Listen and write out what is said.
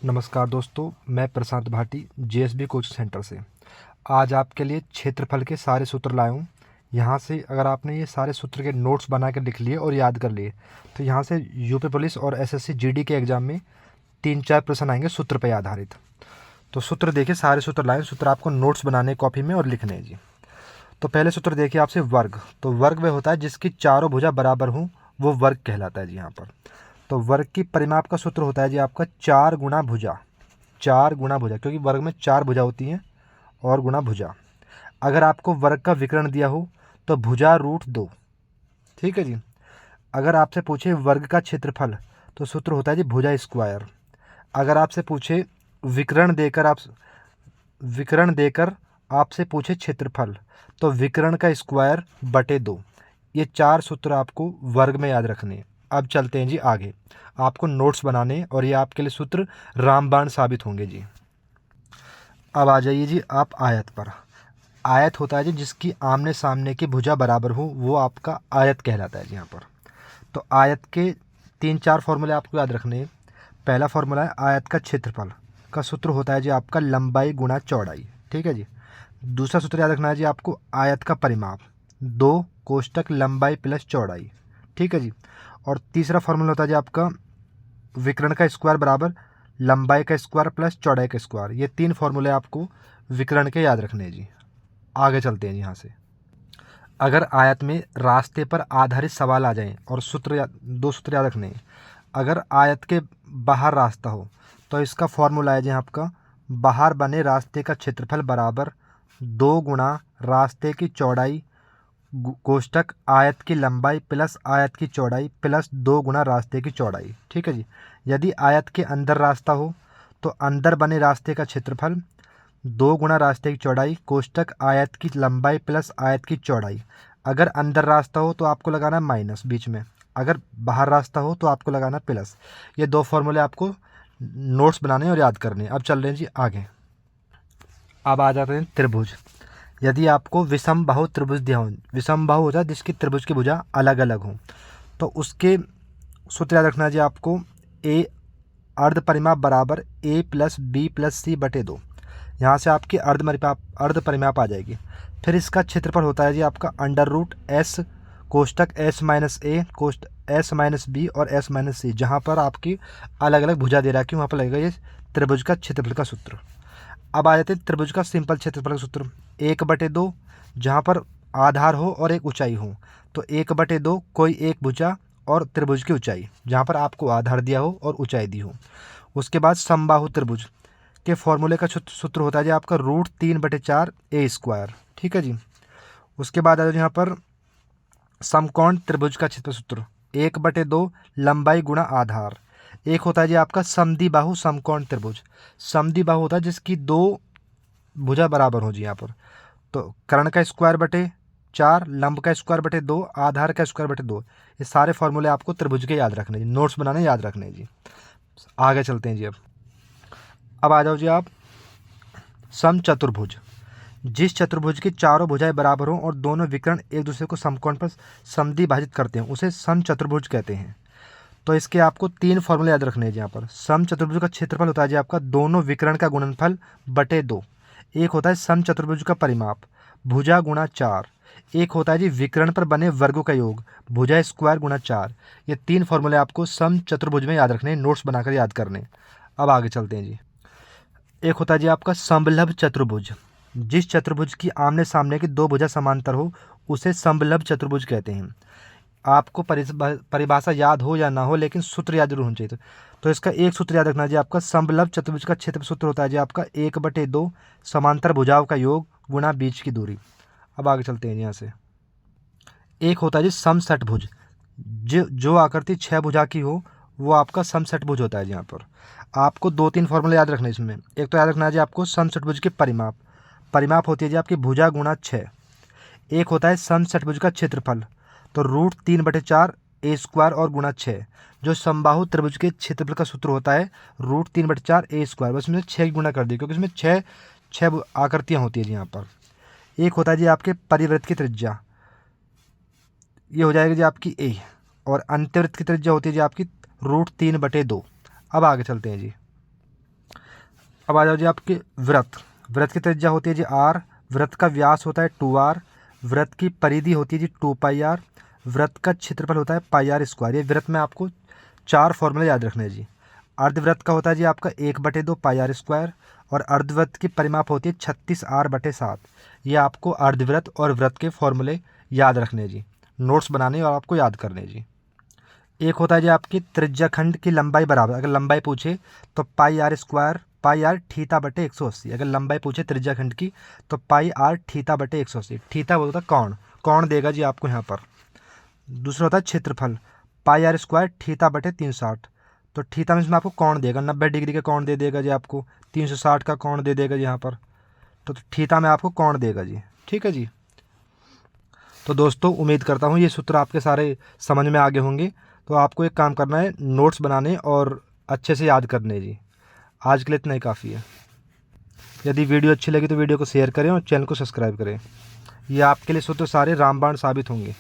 नमस्कार दोस्तों, मैं प्रशांत भाटी जेएसबी कोचिंग सेंटर से आज आपके लिए क्षेत्रफल के सारे सूत्र लाया हूँ। यहाँ से अगर आपने ये सारे सूत्र के नोट्स बना कर लिख लिए और याद कर लिए तो यहाँ से यूपी पुलिस और एसएससी जीडी के एग्ज़ाम में 3-4 प्रश्न आएंगे सूत्र पर आधारित। तो सूत्र देखिए, सारे सूत्र लाए, सूत्र आपको नोट्स बनाने कॉपी में और लिखने हैं जी। तो पहले सूत्र देखिए आपसे वर्ग। तो वर्ग वह होता है जिसकी चारों भुजा बराबर हों, वो वर्ग कहलाता है जी। यहाँ पर तो वर्ग की परिमाप का सूत्र होता है जी आपका 4 गुणा भुजा। 4 गुणा भुजा, क्योंकि वर्ग में 4 भुजा होती हैं और गुणा भुजा। अगर आपको वर्ग का विकर्ण दिया हो तो भुजा रूट 2। ठीक है जी। अगर आपसे पूछे वर्ग का क्षेत्रफल तो सूत्र होता है जी भुजा स्क्वायर। अगर आपसे पूछे विकर्ण देकर आपसे पूछे क्षेत्रफल तो विकर्ण का स्क्वायर बटे 2। ये 4 सूत्र आपको वर्ग में याद रखने हैं। अब चलते हैं जी आगे, आपको नोट्स बनाने और ये आपके लिए सूत्र रामबाण साबित होंगे जी। अब आ जाइए जी आप आयत पर। आयत होता है जी जिसकी आमने सामने की भुजा बराबर हो, वो आपका आयत कहलाता है जी। यहाँ पर तो आयत के 3-4 फॉर्मूले आपको याद रखने हैं। पहला फॉर्मूला है आयत का क्षेत्रफल का सूत्र होता है जी आपका लंबाई गुणा चौड़ाई। ठीक है जी। दूसरा सूत्र याद रखना है जी आपको आयत का परिमाप 2 कोष्टक लंबाई प्लस चौड़ाई। ठीक है जी। और तीसरा फॉर्मूला होता है जी आपका विकर्ण का स्क्वायर बराबर लंबाई का स्क्वायर प्लस चौड़ाई का स्क्वायर। ये 3 फॉर्मूले आपको विकर्ण के याद रखने हैं जी। आगे चलते हैं यहाँ से। अगर आयत में रास्ते पर आधारित सवाल आ जाएं और दो सूत्र याद रखने हैं। अगर आयत के बाहर रास्ता हो तो इसका फॉर्मूला है जी आपका बाहर बने रास्ते का क्षेत्रफल बराबर 2 गुणा रास्ते की चौड़ाई कोष्टक आयत की लंबाई प्लस आयत की चौड़ाई प्लस 2 गुणा रास्ते की चौड़ाई। ठीक है जी। यदि आयत के अंदर रास्ता हो तो अंदर बने रास्ते का क्षेत्रफल 2 गुणा रास्ते की चौड़ाई कोष्टक आयत की लंबाई प्लस आयत की चौड़ाई। अगर अंदर रास्ता हो तो आपको लगाना माइनस बीच में, अगर बाहर रास्ता हो तो आपको लगाना प्लस। ये 2 फॉर्मूले आपको नोट्स बनाने और याद करने। अब चल रहे हैं जी आगे। अब आ जाते हैं त्रिभुज। यदि आपको विषम बाहु त्रिभुज दिया हो, विषम बाहु होता है जिसकी त्रिभुज की भुजा अलग अलग हो, तो उसके सूत्र याद रखना है जी आपको ए अर्ध परिमाप बराबर ए प्लस बी प्लस सी बटे 2। यहाँ से आपकी अर्ध परिमाप आ जाएगी। फिर इसका क्षेत्रफल होता है जी आपका अंडर रूट एस कोष्टक एस माइनस ए कोष्ट एस माइनस बी और एस माइनस सी। जहाँ पर आपकी अलग अलग भुजा दे रखी वहाँ पर लगेगा ये त्रिभुज का क्षेत्रफल का सूत्र। अब आ जाते हैं त्रिभुज का सिंपल क्षेत्रफल का सूत्र 1/2। जहाँ पर आधार हो और एक ऊंचाई हो तो 1/2 कोई एक भुजा और त्रिभुज की ऊंचाई, जहाँ पर आपको आधार दिया हो और ऊंचाई दी हो। उसके बाद समबाहु त्रिभुज के फॉर्मूले का सूत्र होता है जी आपका √3/4 ए स्क्वायर। ठीक है जी। उसके बाद आ जाओ यहाँ पर समकोण त्रिभुज का क्षेत्र सूत्र 1/2 लंबाई गुणा आधार। एक होता है जी आपका समद्विबाहु समकोण त्रिभुज। समद्विबाहु होता है जिसकी 2 भुजा बराबर हो जी। यहाँ पर तो कर्ण का स्क्वायर बटे 4, लंब का स्क्वायर बटे 2, आधार का स्क्वायर बटे 2। ये सारे फॉर्मूले आपको त्रिभुज के याद रखने जी, नोट्स बनाने याद रखने जी। आगे चलते हैं जी। अब आ जाओ जी आप समचतुर्भुज। जिस चतुर्भुज की चारों भुजाएं बराबर हों और दोनों विकर्ण एक दूसरे को समकोण पर समद्विभाजित करते हैं उसे समचतुर्भुज कहते हैं। तो इसके आपको 3 फॉर्मूले याद रखने हैं यहाँ पर। समचतुर्भुज का क्षेत्रफल होता है जी आपका दोनों विकर्ण का गुणनफल बटे 2। एक होता है समचतुर्भुज का परिमाप भुजा गुणा 4। एक होता है जी विकर्ण पर बने वर्गों का योग भुजा स्क्वायर गुणा 4। ये 3 फॉर्मूले आपको समचतुर्भुज में याद रखने, नोट्स बनाकर याद करने। अब आगे चलते हैं जी। एक होता है जी आपका समलभ चतुर्भुज। जिस चतुर्भुज की आमने सामने की 2 भुजा समांतर हो उसे समलभ चतुर्भुज कहते हैं। आपको परिभाषा याद हो या ना हो लेकिन सूत्र याद जरूर होना चाहिए। तो इसका एक सूत्र याद रखना है जी आपका समलभ चतुर्भुज का क्षेत्र सूत्र होता है जी आपका 1/2 समांतर भुजाओं का योग गुणा बीच की दूरी। अब आगे चलते हैं यहाँ से। एक होता है जी समषटभुज। जो आकृति 6 भुजा की हो वो आपका समषटभुज होता है। यहाँ पर आपको 2-3 फॉर्मूले याद रखने इसमें। एक तो याद रखना है जी आपको समषटभुज के परिमाप होती है जी आपकी भुजा गुणा 6। एक होता है समषटभुज का क्षेत्रफल तो √3/4 ए स्क्वायर और गुणा 6। जो समबाहु त्रिभुज के क्षेत्रफल का सूत्र होता है √3/4 ए स्क्वायर। बस इसमें 6 गुणा कर दिए क्योंकि इसमें 6 आकृतियाँ होती है जी यहाँ पर। एक होता है जी आपके परिवृत्त की त्रिज्या, ये हो जाएगी जी आपकी ए, और अंत्यवृत्त की त्रिज्या होती है जी आपकी √3/2। अब आगे चलते हैं जी। अब आ जाओ जी आपके वृत्त। वृत्त की त्रिज्या होती है जी r, वृत्त का व्यास होता है 2r, वृत्त की परिधि होती है जी 2πr, वृत्त का क्षेत्रफल होता है πr स्क्वायर। ये वृत्त में आपको 4 फॉर्मूले याद रखने हैं जी। अर्धवृत्त का होता है जी आपका 1/2 πr स्क्वायर, और अर्धवृत्त की परिमाप होती है 36r/7। ये आपको अर्धवृत्त और वृत्त के फॉर्मूले याद रखने हैं जी, नोट्स बनाने और आपको याद करने जी। एक होता है जी आपकी त्रिज्याखंड की लंबाई बराबर, अगर लंबाई पूछे तो πr स्क्वायर πr θ/180। अगर लंबाई पूछे त्रिज्याखंड की तो πr θ/180। थीटा बोलता है कौण, कौण देगा जी आपको यहाँ पर। दूसरा होता है क्षेत्रफल, πr स्क्वायर θ/360। तो थीटा में आपको कौण देगा, 90 डिग्री का कौण दे देगा जी आपको, 360 का कौण दे देगा जी यहाँ पर। तो थीटा में आपको कौण देगा जी। ठीक है जी। तो दोस्तों उम्मीद करता हूँ ये सूत्र आपके सारे समझ में आ गए होंगे। तो आपको एक काम करना है, नोट्स बनाने और अच्छे से याद करने जी। आज के लिए इतना ही काफ़ी है। यदि वीडियो अच्छी लगी तो वीडियो को शेयर करें और चैनल को सब्सक्राइब करें। ये आपके लिए सूत्र सारे रामबाण साबित होंगे।